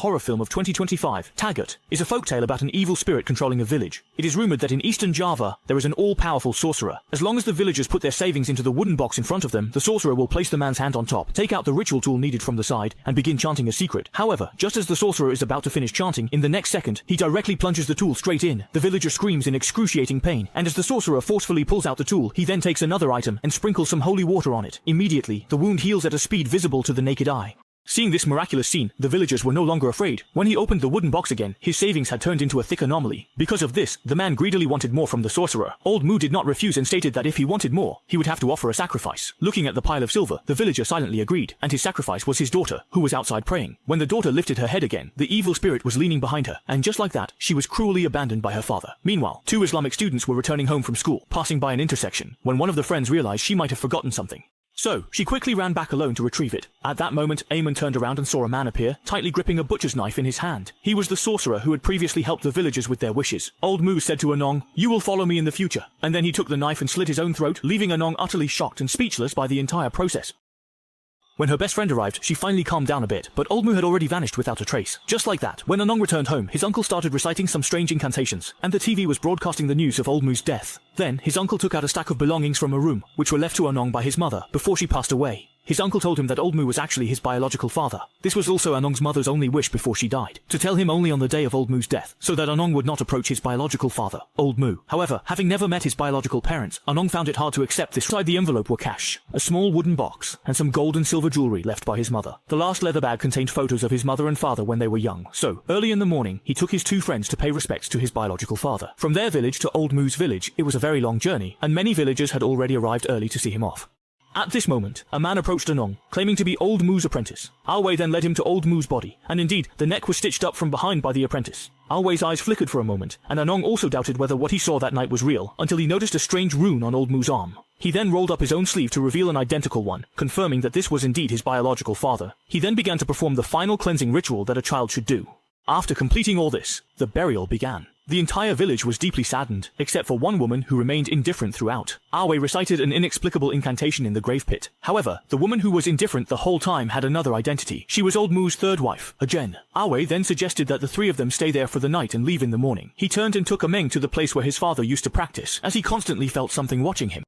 Horror film of 2025, Thaghut, is a folktale about an evil spirit controlling a village. It is rumored that in eastern Java, there is an all-powerful sorcerer. As long as the villagers put their savings into the wooden box in front of them, the sorcerer will place the man's hand on top, take out the ritual tool needed from the side, and begin chanting a secret. However, just as the sorcerer is about to finish chanting, in the next second, he directly plunges the tool straight in. The villager screams in excruciating pain, and as the sorcerer forcefully pulls out the tool, he then takes another item and sprinkles some holy water on it. Immediately, the wound heals at a speed visible to the naked eye. Seeing this miraculous scene, the villagers were no longer afraid. When he opened the wooden box again, his savings had turned into a thick anomaly. Because of this, the man greedily wanted more from the sorcerer. Old Moo did not refuse and stated that if he wanted more, he would have to offer a sacrifice. Looking at the pile of silver, the villager silently agreed, and his sacrifice was his daughter, who was outside praying. When the daughter lifted her head again, the evil spirit was leaning behind her, and just like that, she was cruelly abandoned by her father. Meanwhile, two Islamic students were returning home from school, passing by an intersection, when one of the friends realized she might have forgotten something. So, she quickly ran back alone to retrieve it. At that moment, Eamon turned around and saw a man appear, tightly gripping a butcher's knife in his hand. He was the sorcerer who had previously helped the villagers with their wishes. Old Moo said to Anong, "You will follow me in the future." And then he took the knife and slit his own throat, leaving Anong utterly shocked and speechless by the entire process. When her best friend arrived, she finally calmed down a bit, but Old Moo had already vanished without a trace. Just like that, when Anong returned home, his uncle started reciting some strange incantations, and the TV was broadcasting the news of Old Moo's death. Then, his uncle took out a stack of belongings from a room, which were left to Anong by his mother, before she passed away. His uncle told him that Old Moo was actually his biological father. This was also Anong's mother's only wish before she died, to tell him only on the day of Old Moo's death, so that Anong would not approach his biological father, Old Moo. However, having never met his biological parents, Anong found it hard to accept this. Inside the envelope were cash, a small wooden box, and some gold and silver jewelry left by his mother. The last leather bag contained photos of his mother and father when they were young. So, early in the morning, he took his two friends to pay respects to his biological father. From their village to Old Moo's village, it was a very long journey, and many villagers had already arrived early to see him off. At this moment, a man approached Anong, claiming to be Old Moo's apprentice. Alway then led him to Old Moo's body, and indeed, the neck was stitched up from behind by the apprentice. Alway's eyes flickered for a moment, and Anong also doubted whether what he saw that night was real, until he noticed a strange rune on Old Moo's arm. He then rolled up his own sleeve to reveal an identical one, confirming that this was indeed his biological father. He then began to perform the final cleansing ritual that a child should do. After completing all this, the burial began. The entire village was deeply saddened, except for one woman who remained indifferent throughout. Alway recited an inexplicable incantation in the grave pit. However, the woman who was indifferent the whole time had another identity. She was Old Moo's third wife, Ajen. Alway then suggested that the three of them stay there for the night and leave in the morning. He turned and took Ameng to the place where his father used to practice, as he constantly felt something watching him.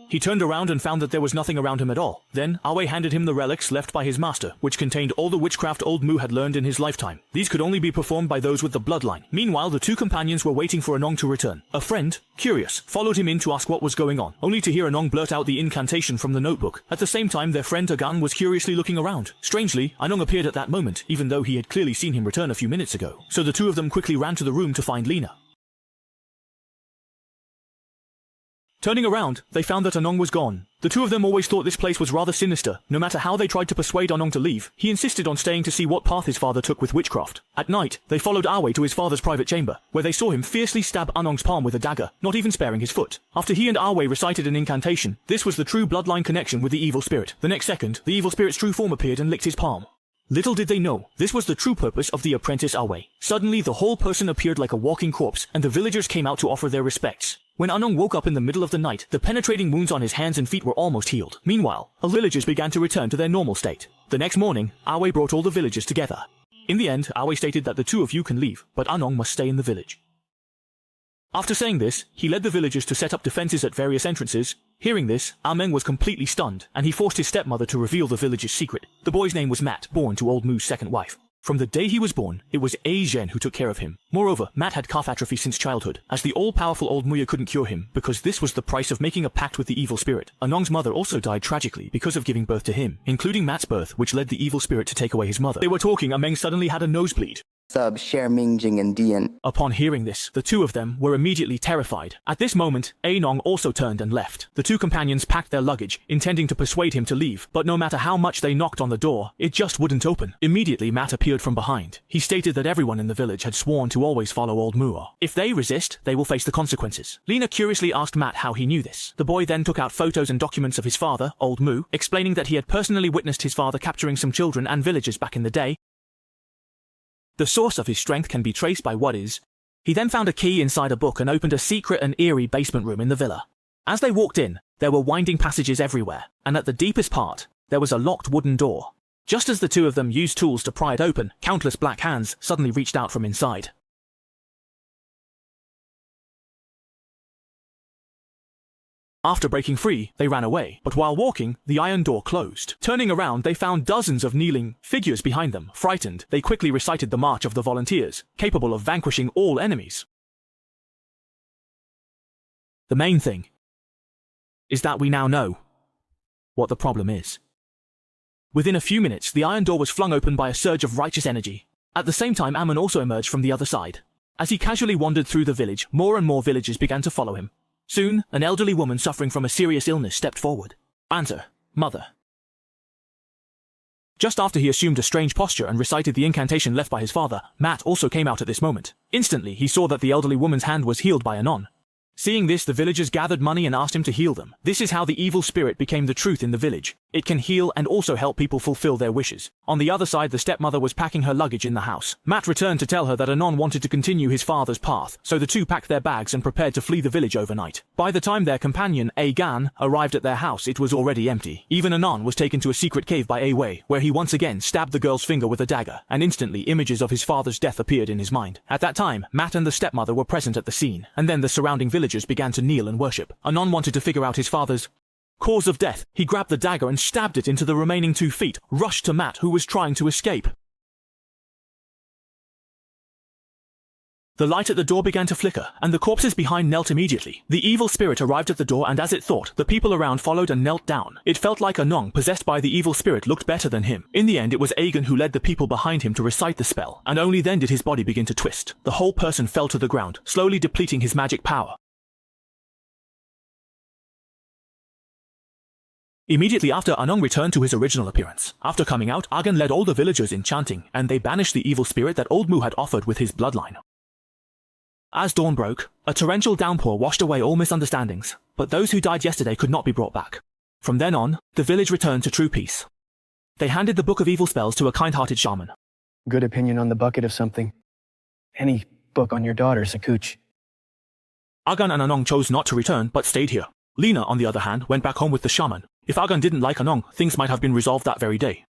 He turned around and found that there was nothing around him at all. Then, Alway handed him the relics left by his master, which contained all the witchcraft Old Moo had learned in his lifetime. These could only be performed by those with the bloodline. Meanwhile, the two companions were waiting for Anong to return. A friend, curious, followed him in to ask what was going on, only to hear Anong blurt out the incantation from the notebook. At the same time, their friend Agan was curiously looking around. Strangely, Anong appeared at that moment, even though he had clearly seen him return a few minutes ago. So the two of them quickly ran to the room to find Lena. Turning around, they found that Anong was gone. The two of them always thought this place was rather sinister. No matter how they tried to persuade Anong to leave, he insisted on staying to see what path his father took with witchcraft. At night, they followed Alway to his father's private chamber, where they saw him fiercely stab Anong's palm with a dagger, not even sparing his foot. After he and Alway recited an incantation, this was the true bloodline connection with the evil spirit. The next second, the evil spirit's true form appeared and licked his palm. Little did they know, this was the true purpose of the apprentice Alway. Suddenly, the whole person appeared like a walking corpse, and the villagers came out to offer their respects. When Anong woke up in the middle of the night, the penetrating wounds on his hands and feet were almost healed. Meanwhile, the villagers began to return to their normal state. The next morning, Alway brought all the villagers together. In the end, Alway stated that the two of you can leave, but Anong must stay in the village. After saying this, he led the villagers to set up defenses at various entrances. Hearing this, Ameng was completely stunned, and he forced his stepmother to reveal the village's secret. The boy's name was Matt, born to Old Moo's second wife. From the day he was born, it was Ajen who took care of him. Moreover, Matt had calf atrophy since childhood, as the all-powerful Old Muya couldn't cure him, because this was the price of making a pact with the evil spirit. Anong's mother also died tragically because of giving birth to him, including Matt's birth, which led the evil spirit to take away his mother. They were talking, Ameng suddenly had a nosebleed. Sub, share Mingjing and Dian. Upon hearing this, the two of them were immediately terrified. At this moment, Anong also turned and left. The two companions packed their luggage, intending to persuade him to leave, but no matter how much they knocked on the door, it just wouldn't open. Immediately, Matt appeared from behind. He stated that everyone in the village had sworn to always follow Old Moo. If they resist, they will face the consequences. Lena curiously asked Matt how he knew this. The boy then took out photos and documents of his father, Old Moo, explaining that he had personally witnessed his father capturing some children and villagers back in the day. The source of his strength can be traced by what is. He then found a key inside a book and opened a secret and eerie basement room in the villa. As they walked in, there were winding passages everywhere, and at the deepest part, there was a locked wooden door. Just as the two of them used tools to pry it open, countless black hands suddenly reached out from inside. After breaking free, they ran away, but while walking, the iron door closed. Turning around, they found dozens of kneeling figures behind them. Frightened, they quickly recited the march of the volunteers, capable of vanquishing all enemies. The main thing is that we now know what the problem is. Within a few minutes, the iron door was flung open by a surge of righteous energy. At the same time, Ammon also emerged from the other side. As he casually wandered through the village, more and more villagers began to follow him. Soon, an elderly woman suffering from a serious illness stepped forward. Answer, mother. Just after he assumed a strange posture and recited the incantation left by his father, Matt also came out at this moment. Instantly, he saw that the elderly woman's hand was healed by Anon. Seeing this, the villagers gathered money and asked him to heal them. This is how the evil spirit became the truth in the village. It can heal and also help people fulfill their wishes. On the other side, the stepmother was packing her luggage in the house. Matt returned to tell her that Anon wanted to continue his father's path, so the two packed their bags and prepared to flee the village overnight. By the time their companion, Agan, arrived at their house, it was already empty. Even Anon was taken to a secret cave by Awei, where he once again stabbed the girl's finger with a dagger, and instantly images of his father's death appeared in his mind. At that time, Matt and the stepmother were present at the scene, and then the surrounding villagers began to kneel and worship. Anon wanted to figure out his father's cause of death. He grabbed the dagger and stabbed it into the remaining 2 feet, rushed to Matt, who was trying to escape. The light at the door began to flicker, and the corpses behind knelt immediately. The evil spirit arrived at the door, and as it thought, the people around followed and knelt down. It felt like Anon, possessed by the evil spirit, looked better than him. In the end, it was Agan who led the people behind him to recite the spell, and only then did his body begin to twist. The whole person fell to the ground, slowly depleting his magic power. Immediately after, Anong returned to his original appearance. After coming out, Agan led all the villagers in chanting, and they banished the evil spirit that Old Mu had offered with his bloodline. As dawn broke, a torrential downpour washed away all misunderstandings, but those who died yesterday could not be brought back. From then on, the village returned to true peace. They handed the Book of Evil Spells to a kind-hearted shaman. Good opinion on the bucket of something. Any book on your daughter, Thaghut. Agan and Anong chose not to return, but stayed here. Lena, on the other hand, went back home with the shaman. If Agan didn't like Anong, things might have been resolved that very day.